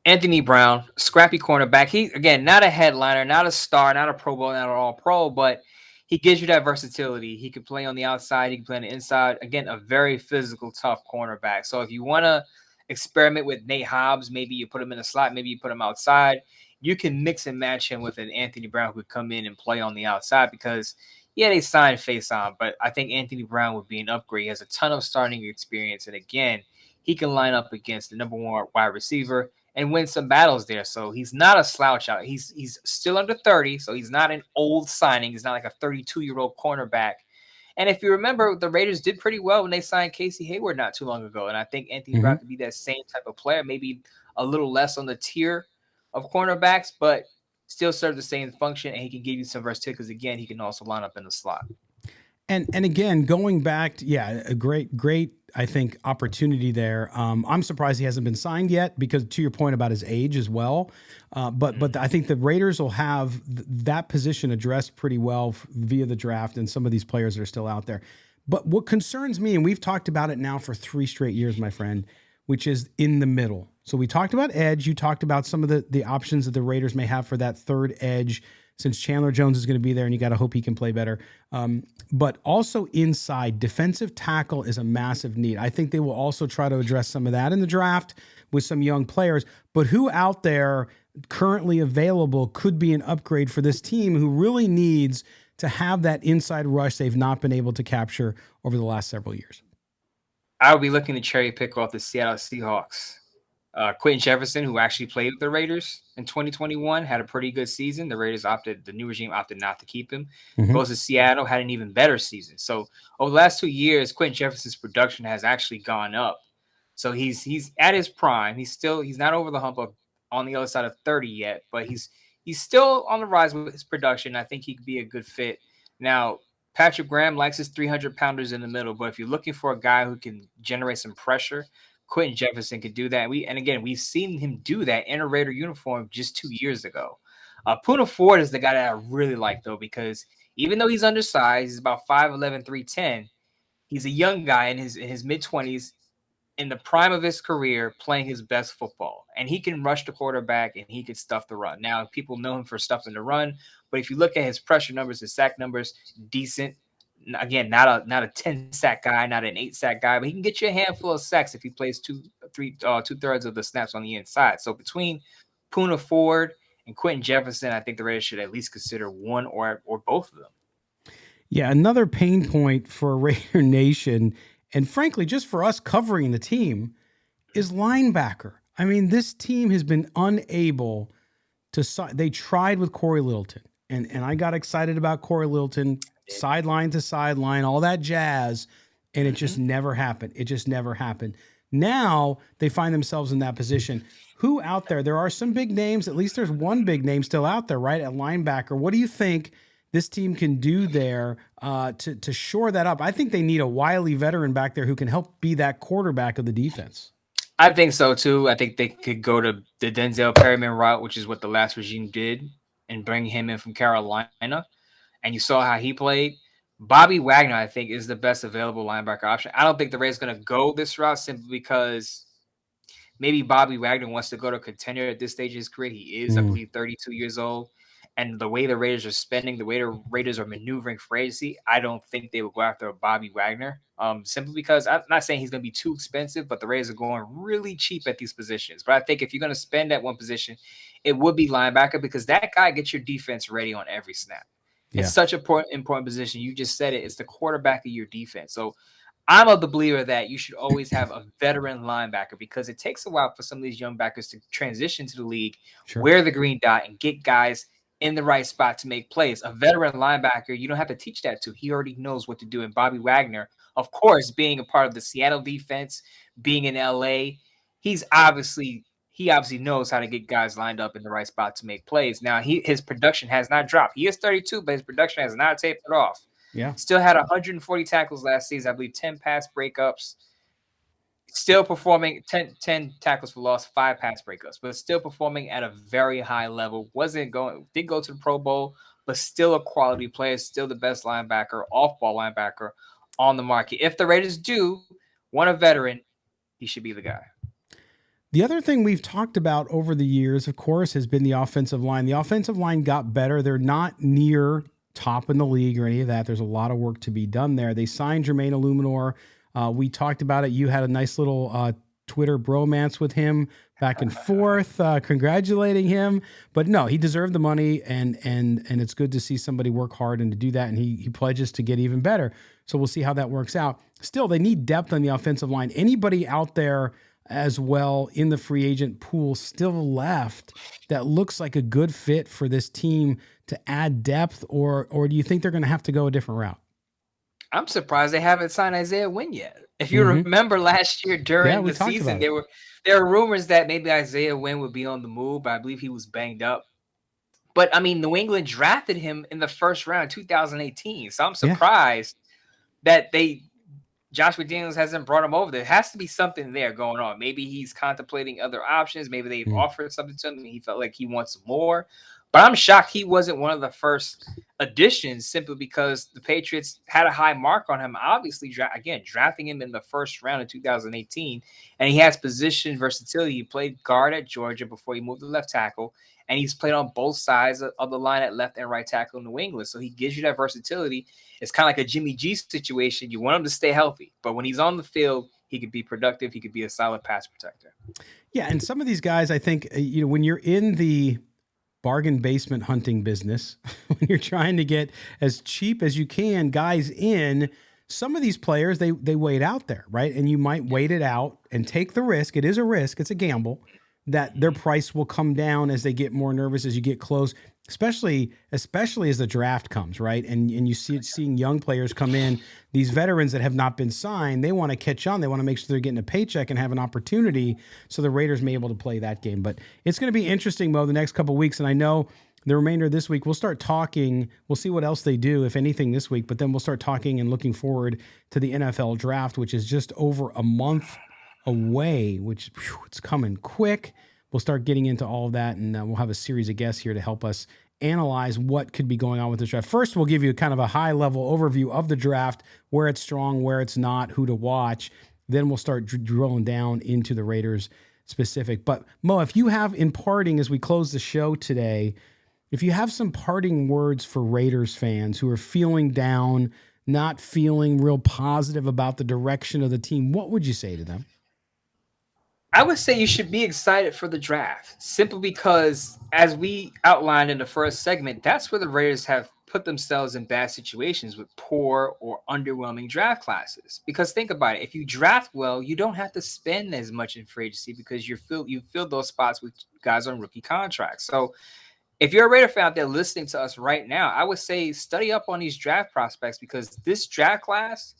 Anthony Brown, scrappy cornerback. He, again, not a headliner, not a star, not a Pro Bowl, not an All-Pro, but he gives you that versatility. He can play on the outside, he can play on the inside. Again, a very physical, tough cornerback. So if you want to experiment with Nate Hobbs, maybe you put him in the slot, maybe you put him outside. You can mix and match him with an Anthony Brown who could come in and play on the outside, because, yeah, they signed Faison, but I think Anthony Brown would be an upgrade. He has a ton of starting experience, and again, he can line up against the number 1 wide receiver and win some battles there. So he's not a slouch out. He's still under 30, so he's not an old signing. He's not like a 32-year-old cornerback. And if you remember, the Raiders did pretty well when they signed Casey Hayward not too long ago. And I think Anthony Brown could be that same type of player, maybe a little less on the tier of cornerbacks, but still serve the same function, and he can give you some versatility because, again, he can also line up in the slot. And again, going back to, a great, I think, opportunity there. I'm surprised he hasn't been signed yet, because to your point about his age as well. But I think the Raiders will have that position addressed pretty well via the draft and some of these players that are still out there. But what concerns me, and we've talked about it now for 3 straight years, my friend, which is in the middle. So we talked about edge. You talked about some of the options that the Raiders may have for that third edge, since Chandler Jones is going to be there, and you got to hope he can play better. But also inside, defensive tackle is a massive need. I think they will also try to address some of that in the draft with some young players. But who out there currently available could be an upgrade for this team, who really needs to have that inside rush they've not been able to capture over the last several years? I would be looking to cherry pick off the Seattle Seahawks. Quentin Jefferson, who actually played with the Raiders in 2021, had a pretty good season. The new regime opted not to keep him. Goes to Seattle, had an even better season. So over the last 2 years, Quentin Jefferson's production has actually gone up. So he's at his prime. He's not over the hump of on the other side of 30 yet, but he's still on the rise with his production. I think he could be a good fit. Now, Patrick Graham likes his 300-pounders in the middle, but if you're looking for a guy who can generate some pressure, Quentin Jefferson could do that. We've seen him do that in a Raider uniform just 2 years ago. Poona Ford is the guy that I really like, though, because even though he's undersized, he's about 5'11", 310, he's a young guy in his mid-20s, in the prime of his career, playing his best football. And he can rush the quarterback, and he can stuff the run. Now, people know him for stuffing the run, but if you look at his pressure numbers, his sack numbers, decent. Again, not a 10-sack guy, not an 8-sack guy, but he can get you a handful of sacks if he plays 2/3 of the snaps on the inside. So between Poona Ford and Quentin Jefferson, I think the Raiders should at least consider one or both of them. Yeah, another pain point for Raider Nation, and frankly, just for us covering the team, is linebacker. I mean, this team has been unable to. They tried with Corey Littleton, and I got excited about Corey Littleton. Sideline to sideline, all that jazz, and it just never happened. Now they find themselves in that position. Who out there? There are some big names. At least there's one big name still out there, right? At linebacker. What do you think this team can do there to shore that up? I think they need a wily veteran back there who can help be that quarterback of the defense. I think so too. I think they could go to the Denzel Perryman route, which is what the last regime did, and bring him in from Carolina. And you saw how he played. Bobby Wagner, I think, is the best available linebacker option. I don't think the Rays going to go this route simply because maybe Bobby Wagner wants to go to a contender at this stage of his career. He is, I believe, 32 years old. And the way the Raiders are spending, the way the Raiders are maneuvering for agency, I don't think they would go after a Bobby Wagner. Simply because I'm not saying he's going to be too expensive, but the Raiders are going really cheap at these positions. But I think if you're going to spend at one position, it would be linebacker because that guy gets your defense ready on every snap. Yeah. It's such an important position. You just said it. It's the quarterback of your defense. So I'm of the believer that you should always have a veteran linebacker because it takes a while for some of these young backers to transition to the league, wear the green dot, and get guys in the right spot to make plays. A veteran linebacker, you don't have to teach that to. He already knows what to do. And Bobby Wagner, of course, being a part of the Seattle defense, being in LA, he obviously knows how to get guys lined up in the right spot to make plays. Now, his production has not dropped. He is 32, but his production has not tapered off. Yeah. Still had 140 tackles last season. I believe 10 pass breakups. Still performing 10 tackles for loss, 5 pass breakups, but still performing at a very high level. Did go to the Pro Bowl, but still a quality player, still the best linebacker, off-ball linebacker on the market. If the Raiders do want a veteran, he should be the guy. The other thing we've talked about over the years, of course, has been the offensive line. The offensive line got better. They're not near top in the league or any of that. There's a lot of work to be done there. They signed Jermaine Illuminor. We talked about it. You had a nice little Twitter bromance with him back and forth, congratulating him. But no, he deserved the money, and it's good to see somebody work hard and to do that. And he pledges to get even better. So we'll see how that works out. Still, they need depth on the offensive line. Anybody out there as well in the free agent pool still left that looks like a good fit for this team to add depth, or do you think they're going to have to go a different route? I'm surprised they haven't signed Isaiah Wynn yet. If you remember last year during the season, there were rumors that maybe Isaiah Wynn would be on the move, but I believe he was banged up. But I mean, New England drafted him in the first round of 2018, so I'm surprised that Josh McDaniels hasn't brought him over. There has to be something there going on. Maybe he's contemplating other options. Maybe they've offered something to him and he felt like he wants more. But I'm shocked he wasn't one of the first additions simply because the Patriots had a high mark on him. Obviously, drafting him in the first round of 2018. And he has position versatility. He played guard at Georgia before he moved to left tackle. And he's played on both sides of the line at left and right tackle in New England. So he gives you that versatility. It's kind of like a Jimmy G situation. You want him to stay healthy. But when he's on the field, he could be productive. He could be a solid pass protector. Yeah, and some of these guys, I think, when you're in the bargain basement hunting business, when you're trying to get as cheap as you can guys in, some of these players, they wait out there, right? And you might wait it out and take the risk. It is a risk. It's a gamble that their price will come down as they get more nervous as you get close, especially as the draft comes, right? And you see seeing young players come in, these veterans that have not been signed, they want to catch on. They want to make sure they're getting a paycheck and have an opportunity so the Raiders may be able to play that game. But it's going to be interesting, Mo, the next couple of weeks. And I know the remainder of this week, we'll start talking. We'll see what else they do, if anything, this week. But then we'll start talking and looking forward to the NFL draft, which is just over a month away, which it's coming quick. We'll start getting into all of that, and we'll have a series of guests here to help us analyze what could be going on with this draft. First, we'll give you kind of a high-level overview of the draft, where it's strong, where it's not, who to watch. Then we'll start drilling down into the Raiders specific. But, Mo, if you have, in parting, as we close the show today, if you have some parting words for Raiders fans who are feeling down, not feeling real positive about the direction of the team, what would you say to them? I would say you should be excited for the draft, simply because, as we outlined in the first segment, that's where the Raiders have put themselves in bad situations with poor or underwhelming draft classes. Because think about it, if you draft well, you don't have to spend as much in free agency because you fill those spots with guys on rookie contracts. So if you're a Raider fan out there listening to us right now, I would say study up on these draft prospects, because this draft class,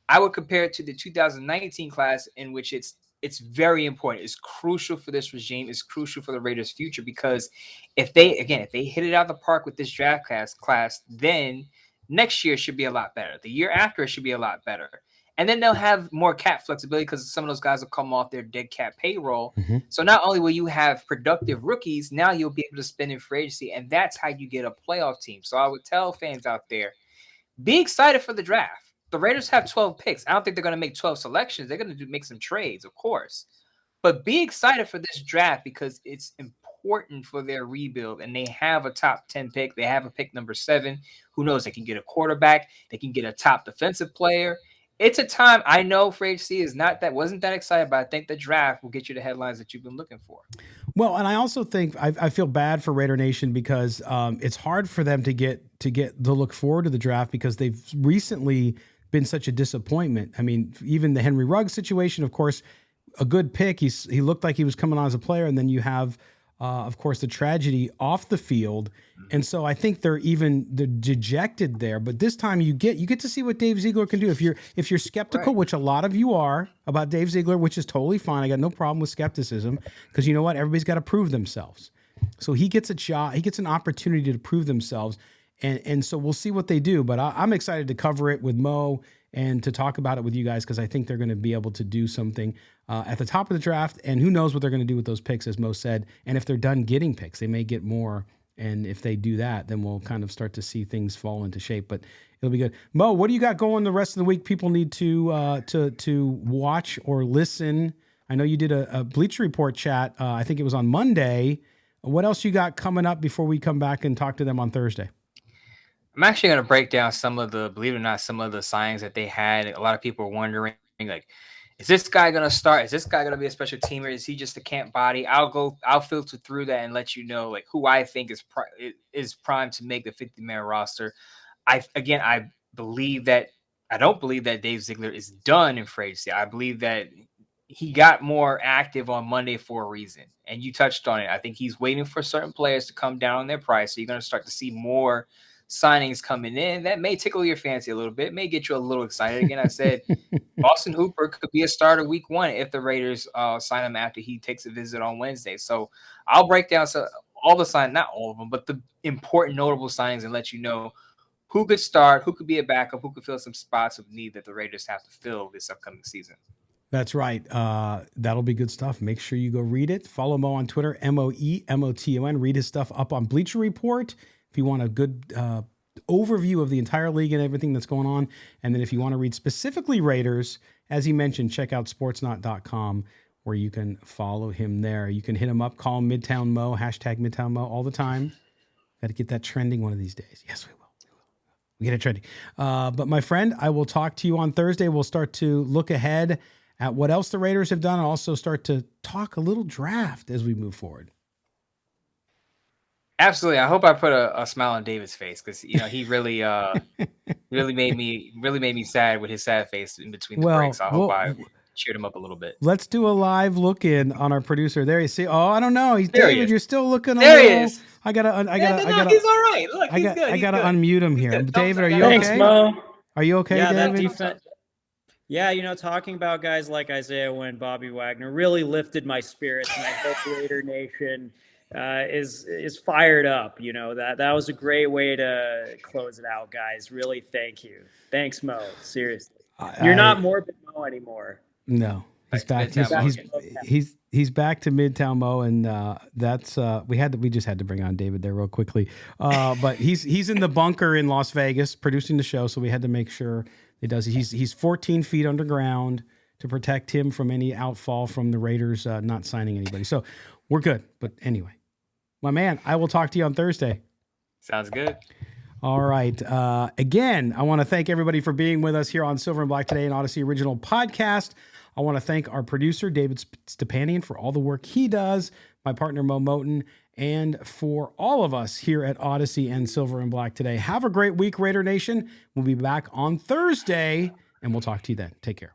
I would compare it to the 2019 class, in which it's it's very important. It's crucial for this regime. It's crucial for the Raiders' future, because if they hit it out the park with this draft class, then next year should be a lot better. The year after, it should be a lot better. And then they'll have more cap flexibility because some of those guys will come off their dead cap payroll. Mm-hmm. So not only will you have productive rookies, now you'll be able to spend in free agency, and that's how you get a playoff team. So I would tell fans out there, be excited for the draft. The Raiders have 12 picks. I don't think they're going to make 12 selections. They're going to make some trades, of course. But be excited for this draft because it's important for their rebuild. And they have a top 10 pick. They have a pick number 7. Who knows? They can get a quarterback. They can get a top defensive player. It's a time. I know free agency wasn't that excited, but I think the draft will get you the headlines that you've been looking for. Well, and I also think I feel bad for Raider Nation because it's hard for them to look forward to the draft because they've recently been such a disappointment. I mean, even the Henry Ruggs situation, of course, a good pick. He looked like he was coming on as a player, and then you have, of course, the tragedy off the field, and so I think they're dejected there. But this time, you get to see what Dave Ziegler can do. If you're skeptical, right, which a lot of you are about Dave Ziegler, which is totally fine. I got no problem with skepticism because you know what, everybody's got to prove themselves. So he gets a shot. He gets an opportunity to prove themselves. And so we'll see what they do, but I'm excited to cover it with Mo and to talk about it with you guys because I think they're going to be able to do something at the top of the draft, and who knows what they're going to do with those picks, as Mo said. And if they're done getting picks, they may get more, and if they do that, then we'll kind of start to see things fall into shape. But it'll be good. Mo, what do you got going the rest of the week? People need to watch or listen. I know you did a Bleacher Report chat. I think it was on Monday. What else you got coming up before we come back and talk to them on Thursday? I'm actually going to break down believe it or not, some of the signings that they had. A lot of people are wondering, like, is this guy going to start? Is this guy going to be a special teamer? Is he just a camp body? I'll filter through that and let you know, like, who I think is primed to make the 50-man roster. I don't believe that Dave Ziegler is done in free agency. I believe that he got more active on Monday for a reason. And you touched on it. I think he's waiting for certain players to come down on their price. So you're going to start to see more signings coming in. That may tickle your fancy a little bit, may get you a little excited. Again, I said Austin Hooper could be a starter week 1 if the Raiders sign him after he takes a visit on Wednesday. So I'll break down all the signings, not all of them, but the important notable signings, and let you know who could start, who could be a backup, who could fill some spots of need that the Raiders have to fill this upcoming season. That's right. That'll be good stuff. Make sure you go read it. Follow Mo on Twitter, MoeMoton. Read his stuff up on Bleacher Report if you want a good overview of the entire league and everything that's going on. And then if you want to read specifically Raiders, as he mentioned, check out sportsnot.com where you can follow him there. You can hit him up, call him Midtown Mo, hashtag Midtown Mo all the time. Got to get that trending one of these days. Yes, we will. We get it trending. But my friend, I will talk to you on Thursday. We'll start to look ahead at what else the Raiders have done and also start to talk a little draft as we move forward. Absolutely. I hope I put a smile on David's face because he really made me sad with his sad face in between the breaks. So I hope I cheered him up a little bit. Let's do a live look in on our producer. There you see. Oh, I don't know. David, you're still looking. There he is. I gotta. He's all right. Look, he's good. I gotta unmute him here. David, are you okay? Thanks, Mo. Are you okay, David? Yeah, talking about guys like Isaiah Wynn, Bobby Wagner really lifted my spirits, and I hope Raider Nation is fired up. That was a great way to close it out, guys. Really, thank you. Thanks, Mo. Seriously, you're not Morbid Mo anymore. No, he's back. He's back to Midtown Mo, and that's we just had to bring on David there real quickly. But he's in the bunker in Las Vegas producing the show, so we had to make sure he does. He's 14 feet underground to protect him from any outfall from the Raiders not signing anybody. So we're good. But anyway, my man, I will talk to you on Thursday. Sounds good. All right. Again, I want to thank everybody for being with us here on Silver and Black Today, an Odyssey original podcast. I want to thank our producer, David Stepanian, for all the work he does, my partner, Mo Moton, and for all of us here at Odyssey and Silver and Black Today. Have a great week, Raider Nation. We'll be back on Thursday, and we'll talk to you then. Take care.